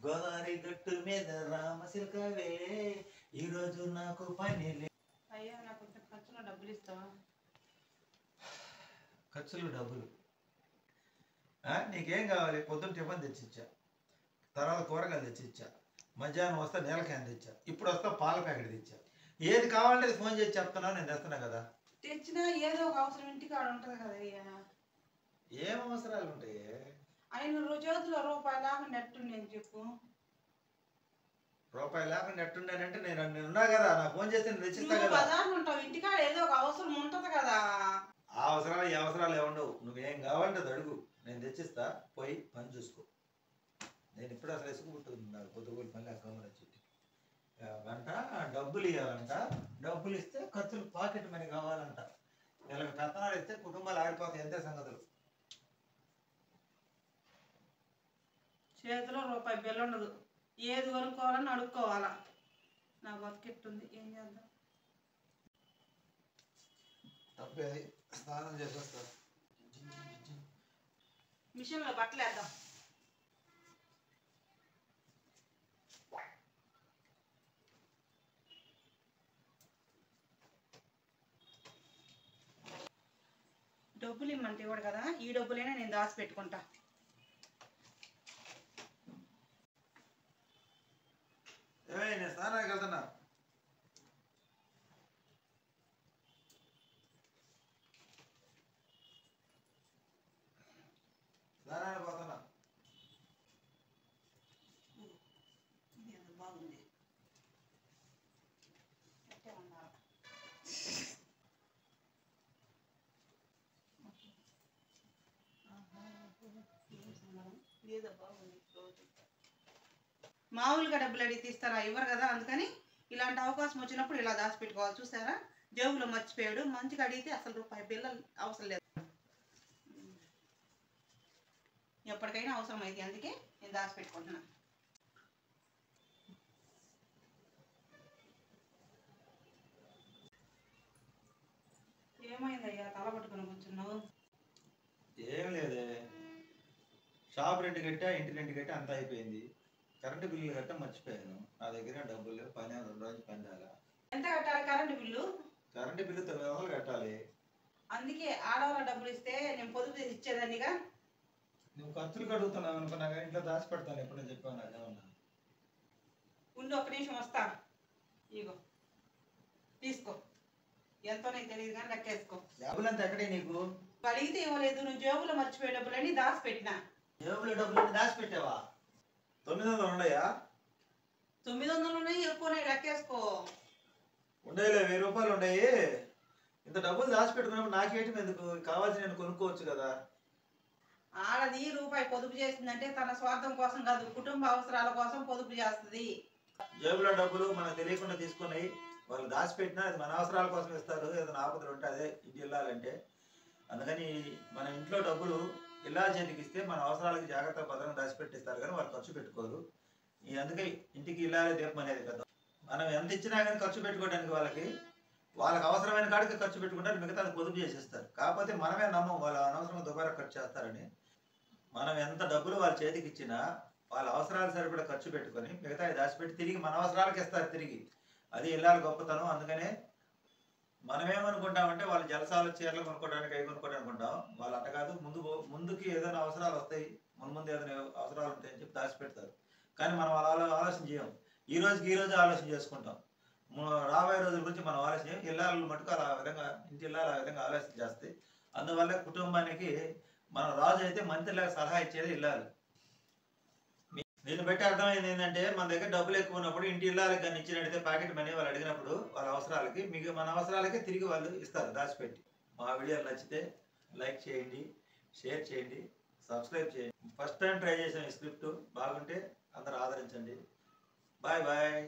గోదావరి గట్టు మీద రామశిల్కవే ఈరోజు నాకు పని అయ్యా నాకు ఖర్చులో డబ్బులు ఇస్తావా? ఖర్చులు డబ్బులు నీకేం కావాలి? పొద్దున్న టిఫిన్ తెచ్చిచ్చా, తర్వాత కూరగాయలు తెచ్చిచ్చా, మధ్యాహ్నం వస్తే నీళ్ళ క్యాన్ తెచ్చా, ఇప్పుడు వస్తా పాల ప్యాకెట్ తెచ్చా. ఏది కావాలంటే ఫోన్ చేసి చెప్తున్నా, నేను తెస్తున్నా కదా. తెచ్చినా ఏదో ఒక అవసరం ఇంటికి ఆడ ఉంటుంది కదా అయ్యా. ఏం అవసరాలు ఉంటాయి? ఆయన చేతిలో రూపాయి లాగా నెట్టుండి అని చెప్పు. రూపాయి లేకుండా నెట్టుండానంటే నేను ఉన్నా కదా, నాకు ఫోన్ చేస్తే నేను తెచ్చిస్తా కదా. బజార్లో ఉంటావు, ఇంటికాడ ఏదో ఒక అవసరం ఉంటుంది కదా. ఆ అవసరాలు ఈ అవసరాలు ఏముండవు. నువ్వేం కావాలంటే అది అడుగు, నేను తెచ్చిస్తా. పోయి పని చూసుకో. నేను ఇప్పుడు అసలు ఎసుకుంటుంది నాకు పొద్దుగోలు మళ్ళీ అక్కమ్మ చెట్టు గంట డబ్బులు ఇవ్వాలంట. డబ్బులు ఇస్తే ఖర్చులు పాకెట్ మనీ కావాలంట. వీళ్ళకి పెత్తనాలు ఇస్తే కుటుంబాలు ఆగిపోతాయి. అంతే సంగతులు. చేతిలో రూపాయి బిల్ల ఉండదు, ఏది కొనుక్కోవాలని అడుక్కోవాలా. నా బతికెట్టుంది, ఏం చేద్దాం? తప్పేది స్నానం చేసేస్తా. మిషన్లో బట్టలు వేద్దాం. డబ్బులు ఇమ్మంటే ఇవ్వడు కదా, ఈ డబ్బులైనా నేను దాచి పెట్టుకుంటా. నేను స్నానానికి వెళ్తున్నా. స్నానానికి పోతున్నా. బాగుంది. మామూలుగా డబ్బులు అడిగి తీస్తారా? ఇవ్వరు కదా. అందుకని ఇలాంటి అవకాశం వచ్చినప్పుడు ఇలా దాచిపెట్టుకోవాలి. చూసారా, జేబులో మర్చిపోయాడు. మంచిగా అడిగితే అసలు రూపాయి బిల్లలు అవసరం లేదు. ఎప్పటికైనా అవసరం అయితే అందుకే నేను దాచిపెట్టుకుంటున్నా. ఏమైందయ్యా తల పట్టుకుని కూర్చున్నావు? ఏం లేదే, షాప్ రెంట్ కట్టా, ఇంటి రెంట్ కట్టా, అంతా అయిపోయింది. కరెంటు బిల్లు కట్టా మర్చిపోయాను. నా దగ్గర డబ్బులు పని 2 రోజులు పని రాలా. ఎంత కట్టాలి కరెంటు బిల్లు? కరెంటు బిల్లు 900 కట్టాలి. అందుకే ఆడవాళ్ళ డబ్బులు ఇస్తే నేను పొదుపు చేసి ఇచ్చేదాన్నిగా. నువ్వు ఖర్చులు కడుగుతున్నావు అనుకున్నా కానీ ఇంట్లో దాచి పెడతాను. ఎప్పుడు చెప్పాను నాకేమన్నా? ఉండి ఒక్క నిమిషం వస్తా. ఇగో తీసుకో. ఎంతో నీకు తెలియదు కానీ లెక్కేసుకో. డబ్బులంతా ఎక్కడే నీకు? అడిగితే ఇవ్వలేదు. నువ్వు జేబులో మర్చిపోయే డబ్బులని దాచి పెట్టినా. జేబులో డబ్బులు దాచి పెట్టావా? 900 ఉన్నాయా? 900 ఉన్నాయి, ఎక్కువనే లెక్కేసుకో. ఉండేలే, 1000 రూపాయలు ఉన్నాయి. ఇంత డబ్బులు దాచి పెట్టుకున్నప్పుడు నాకేయటం ఎందుకు? కావాల్సి నేను కొనుక్కోవచ్చు కదా. ఆడది రూపాయి పొదుపు చేస్తుందంటే తన స్వార్థం కోసం కాదు, కుటుంబ అవసరాల కోసం పొదుపు చేస్తుంది. జేబులో డబ్బులు మనకు తెలియకుండా తీసుకుని వాళ్ళు దాచిపెట్టినా అది మన అవసరాల కోసం ఇస్తారు. ఏదైనా ఆపదలు ఉంటే అదే ఇంటి వెళ్ళాలంటే. అందుకని మన ఇంట్లో డబ్బులు ఇలా చేతికి ఇస్తే మన అవసరాలకి జాగ్రత్త భద్రంగా దాచిపెట్టిస్తారు కానీ వాళ్ళు ఖర్చు పెట్టుకోరు. అందుకే ఇంటికి ఇల్లాలే దీపం అనేది కదా. మనం ఎంత ఇచ్చినా కానీ ఖర్చు పెట్టుకోవడానికి వాళ్ళకి అవసరమైన కాడికి ఖర్చు పెట్టుకుంటారు, మిగతా పొదుపు చేసేస్తారు. కాకపోతే మనమే నమ్మం వాళ్ళు అనవసరంగా దుబారా ఖర్చు చేస్తారని. మనం ఎంత డబ్బులు వాళ్ళ చేతికి ఇచ్చినా వాళ్ళ అవసరాలు సరిపడా ఖర్చు పెట్టుకొని మిగతా దాచిపెట్టి తిరిగి మన అవసరాలకు ఇస్తారు తిరిగి. అది ఇల్లాల గొప్పతనం. అందుకనే మనమేమనుకుంటామంటే వాళ్ళు జలసాలు చీరలు కొనుక్కోవడానికి అవి కొనుక్కోవడానికి అనుకుంటాం. వాళ్ళు అట్ట కాదు. ముందుకి ఏదైనా అవసరాలు వస్తాయి, ముందు ఏదైనా అవసరాలు ఉంటాయని చెప్పి దాచిపెడతారు. కానీ మనం అలా ఆలోచన చేయం. ఈ రోజు ఆలోచన చేసుకుంటాం. రాబోయే రోజుల గురించి మనం ఆలోచన ఇల్లాలు మటుకు అలా విధంగా ఇంటి ఇల్లాలు ఆ విధంగా ఆలోచన చేస్తాయి. అందువల్ల కుటుంబానికి మన రాజు అయితే మంత్రిలాగా సలహా ఇచ్చేది ఇల్లాలు. దీన్ని బట్టి అర్థమైంది ఏంటంటే మన దగ్గర డబ్బులు ఎక్కువ ఉన్నప్పుడు ఇంటి ఇల్లాలకు కానీ ఇచ్చినట్టయితే ప్యాకెట్ మనీ వాళ్ళు అడిగినప్పుడు వాళ్ళ అవసరాలకి మన అవసరాలకి తిరిగి వాళ్ళు ఇస్తారు దాచిపెట్టి. మా వీడియోలు నచ్చితే లైక్ చేయండి, షేర్ చేయండి, సబ్స్క్రైబ్ చేయండి. ఫస్ట్ టైం ట్రై చేసాం ఈ స్క్రిప్ట్. బాగుంటే అందరూ ఆదరించండి. Bye bye.